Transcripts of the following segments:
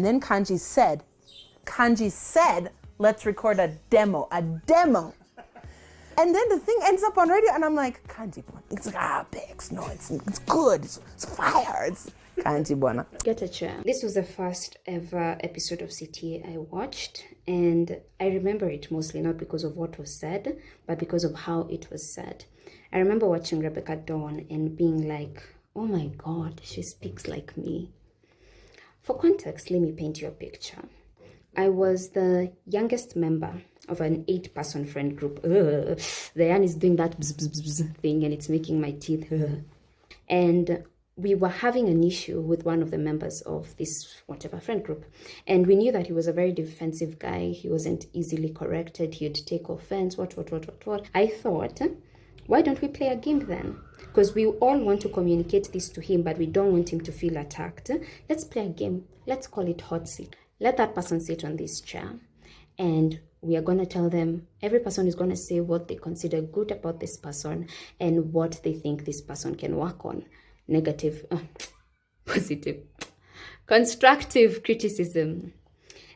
And then Kanji said, let's record a demo. And then the thing ends up on radio, and I'm like, Kanji Bona. It's like, Bex, no, it's good, it's fire, it's Kanji Bona. Get a chair. This was the first ever episode of CTA I watched, and I remember it mostly not because of what was said, but because of how it was said. I remember watching Rebecca Dawn and being like, oh my God, she speaks like me. For context, let me paint you a picture. I was the youngest member of an 8-person friend group. The yarn is doing that bzz, bzz, bzz thing and it's making my teeth. And we were having an issue with one of the members of this whatever friend group. And we knew that he was a very defensive guy. He wasn't easily corrected. He'd take offense, what. I thought, why don't we play a game then? Because we all want to communicate this to him, but we don't want him to feel attacked. Let's play a game. Let's call it hot seat. Let that person sit on this chair, and we are going to tell them, every person is going to say what they consider good about this person and what they think this person can work on. Negative, positive, constructive criticism.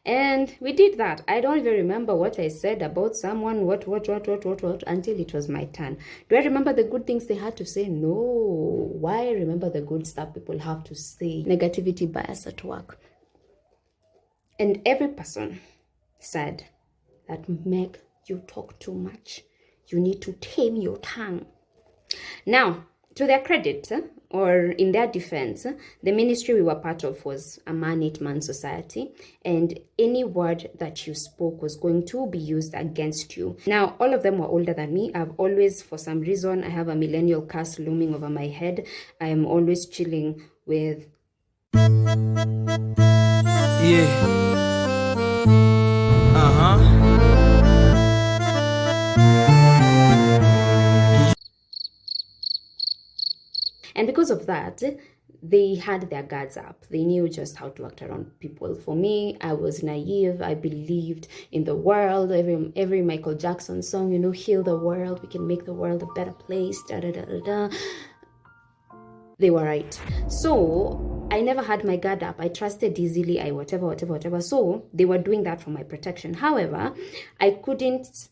And we did that. I don't even remember what I said about someone, what, until it was my turn. Do I remember the good things they had to say? No. Why remember the good stuff people have to say? Negativity bias at work. And every person said that, Meg, you talk too much. You need to tame your tongue. Now, to their credit, or in their defense, the ministry we were part of was a man-8-man society, and any word that you spoke was going to be used against you. Now, all of them were older than me. I've always, for some reason, I have a millennial curse looming over my head. I am always chilling with... Yeah. And because of that, they had their guards up. They knew just how to act around people. For me, I was naive. I believed in the world. Every Michael Jackson song, heal the world. We can make the world a better place. They were right. So I never had my guard up. I trusted easily. I whatever. So they were doing that for my protection. However, I couldn't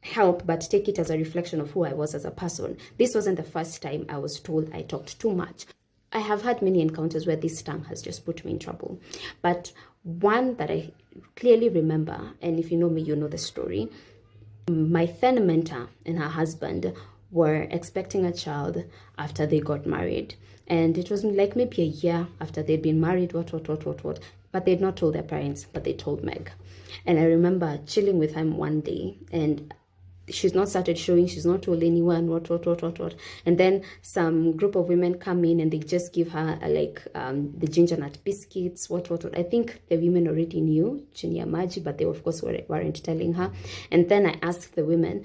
help but take it as a reflection of who I was as a person. This wasn't the first time I was told I talked too much. I have had many encounters where this tongue has just put me in trouble. But one that I clearly remember, and if you know me, you know the story. My then mentor and her husband were expecting a child after they got married. And it was like maybe a year after they'd been married, what. But they'd not told their parents, but they told Meg. And I remember chilling with him one day, and she's not started showing, she's not told anyone, what. And then some group of women come in and they just give her the ginger nut biscuits, what. I think the women already knew, chini ya maji, but they of course weren't telling her. And then I asked the women,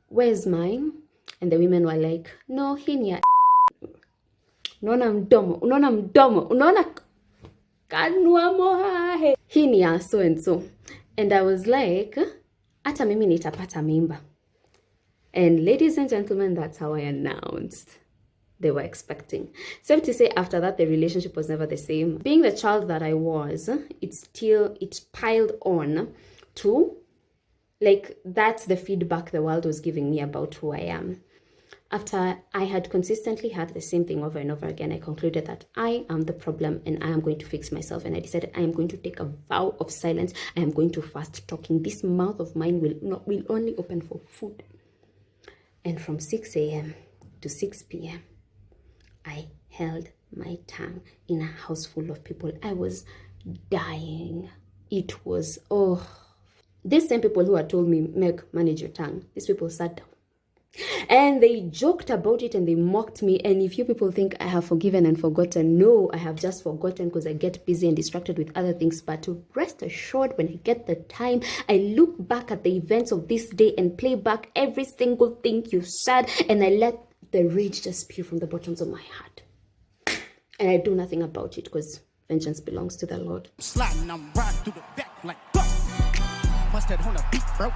where's mine? And the women were like, no, hinia. Unaona mdomo, unaona kanwa mohahe. Hinia so and so. And I was like, ata mimi nitapata mimba. And ladies and gentlemen, that's how I announced they were expecting. Safe to say, after that, the relationship was never the same. Being the child that I was, it piled on to, that's the feedback the world was giving me about who I am. After I had consistently had the same thing over and over again, I concluded that I am the problem and I am going to fix myself. And I decided I am going to take a vow of silence. I am going to fast talking. This mouth of mine will only open for food. And from 6 a.m. to 6 p.m., I held my tongue in a house full of people. I was dying. It was, These same people who had told me, Meg, manage your tongue. These people sat down. And they joked about it and they mocked me. And if you people think I have forgiven and forgotten, no, I have just forgotten because I get busy and distracted with other things. But rest assured, when I get the time, I look back at the events of this day and play back every single thing you said. And I let the rage just spew from the bottoms of my heart. And I do nothing about it because vengeance belongs to the Lord. Sliding, I'm riding through the back like on a beat, bro.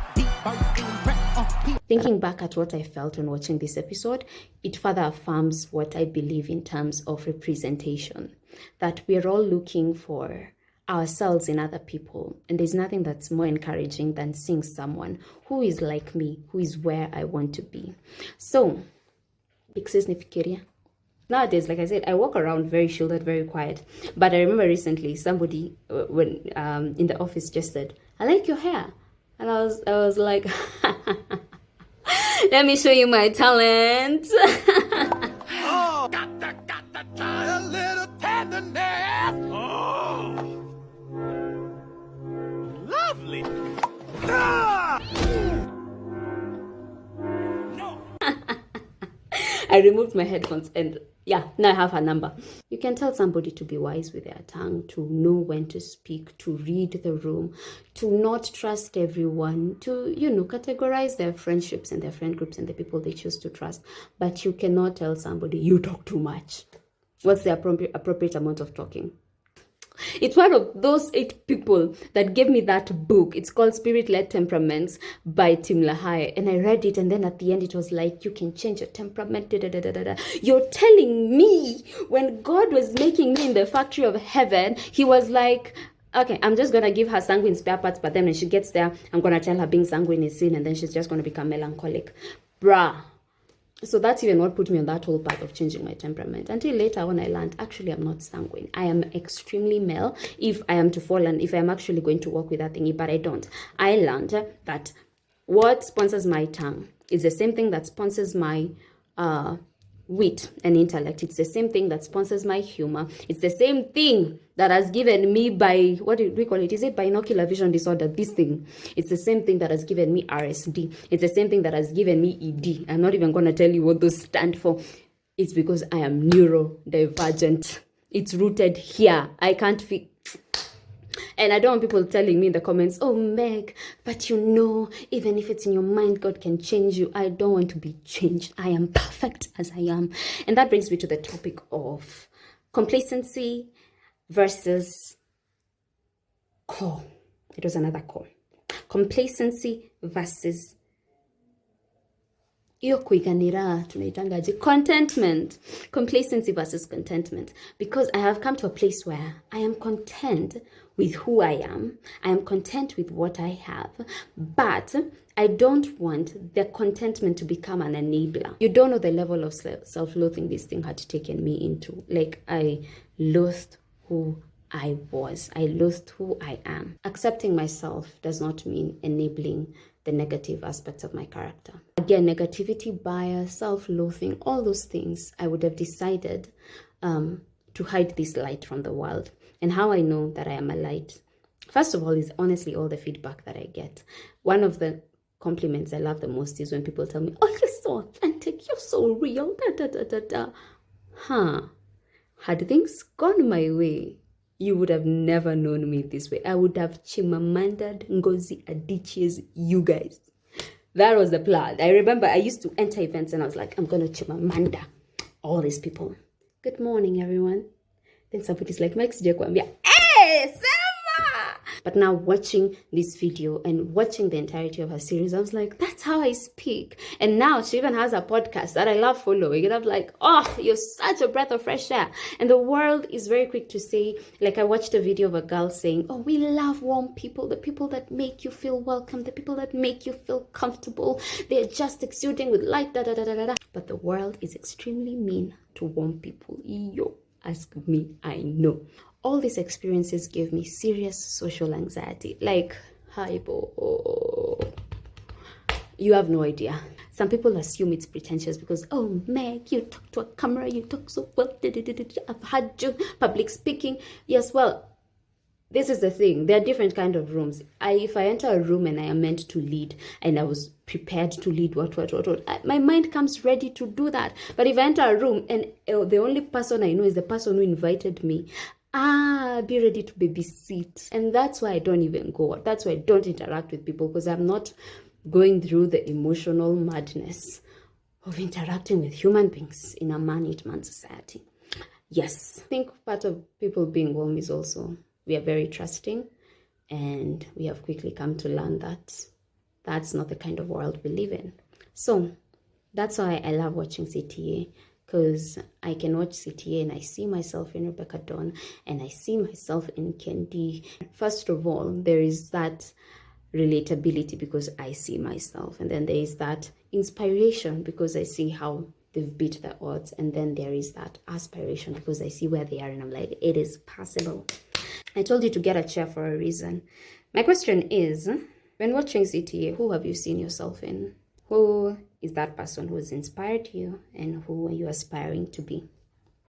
Thinking back at what I felt when watching this episode, it further affirms what I believe in terms of representation. that we're all looking for ourselves in other people. And there's nothing that's more encouraging than seeing someone who is like me, who is where I want to be. So, nowadays, like I said, I walk around very shielded, very quiet. But I remember recently somebody when in the office just said, "I like your hair," and I was like, "Let me show you my talent." Oh, got the a little tenderness. Oh, lovely. Ah! No. I removed my headphones and yeah, now I have her number. You can tell somebody to be wise with their tongue, to know when to speak, to read the room, to not trust everyone, to, categorize their friendships and their friend groups and the people they choose to trust. But you cannot tell somebody, you talk too much. What's the appropriate amount of talking? It's one of those 8 people that gave me that book. It's called Spirit-Led Temperaments by Tim LaHaye. And I read it, and then at the end it was like, you can change your temperament. You're telling me when God was making me in the factory of heaven, he was like, okay, I'm just going to give her sanguine spare parts, but then when she gets there, I'm going to tell her being sanguine is sin, and then she's just going to become melancholic. Bruh. So that's even what put me on that whole path of changing my temperament. Until later when I learned, actually, I'm not sanguine. I am extremely male if I am to fall and if I'm actually going to work with that thingy, but I don't. I learned that what sponsors my tongue is the same thing that sponsors my wit and intellect. It's the same thing that sponsors my humor. It's the same thing that has given me what do we call it? Is it binocular vision disorder? This thing. It's the same thing that has given me RSD. It's the same thing that has given me ED. I'm not even going to tell you what those stand for. It's because I am neurodivergent. It's rooted here. I can't And I don't want people telling me in the comments, "Oh, Meg, but even if it's in your mind, God can change you." I don't want to be changed. I am perfect as I am. And that brings me to the topic of complacency versus core. It was another core. Complacency versus contentment. Complacency versus contentment. Because I have come to a place where I am content with who I am. I am content with what I have. But I don't want the contentment to become an enabler. You don't know the level of self-loathing this thing had taken me into. Like, I loathed who I was. I loathed who I am. Accepting myself does not mean enabling the negative aspects of my character. Again, negativity, bias, self-loathing, all those things, I would have decided to hide this light from the world. And how I know that I am a light, first of all, is honestly all the feedback that I get. One of the compliments I love the most is when people tell me, "Oh, you're so authentic, you're so real, Had things gone my way, you would have never known me this way. I would have Chimamanda'd Ngozi Adichie's you guys. That was the plan. I remember I used to enter events and I was like, I'm going to Chimamanda all these people. Good morning, everyone. Then somebody's like, Meg, hey, Selma! But now watching this video and watching the entirety of her series, I was like, that's how I speak. And now she even has a podcast that I love following. And I'm like, oh, you're such a breath of fresh air. And the world is very quick to say, like I watched a video of a girl saying, oh, we love warm people, the people that make you feel welcome, the people that make you feel comfortable. They're just exuding with light, But the world is extremely mean to warm people. Ask me, I know. All these experiences gave me serious social anxiety. Like, you have no idea. Some people assume it's pretentious because, oh, Meg, you talk to a camera, you talk so well. I've had you public speaking. Yes, well, this is the thing. There are different kind of rooms. If I enter a room and I am meant to lead and I was prepared to lead, my mind comes ready to do that. But if I enter a room and the only person I know is the person who invited me, be ready to babysit. And that's why I don't even go. That's why I don't interact with people, because I'm not going through the emotional madness of interacting with human beings in a man-eat-man society. Yes, I think part of people being warm is also we are very trusting, and we have quickly come to learn that that's not the kind of world we live in. So that's why I love watching CTA. because I can watch CTA and I see myself in Rebecca Dawn and I see myself in Kendi. First of all, there is that relatability because I see myself, and then there is that inspiration because I see how they've beat the odds, and then there is that aspiration because I see where they are and I'm like, it is possible. I told you to get a chair for a reason. My question is, when watching CTA, who have you seen yourself in? Who is that person who has inspired you and who are you aspiring to be?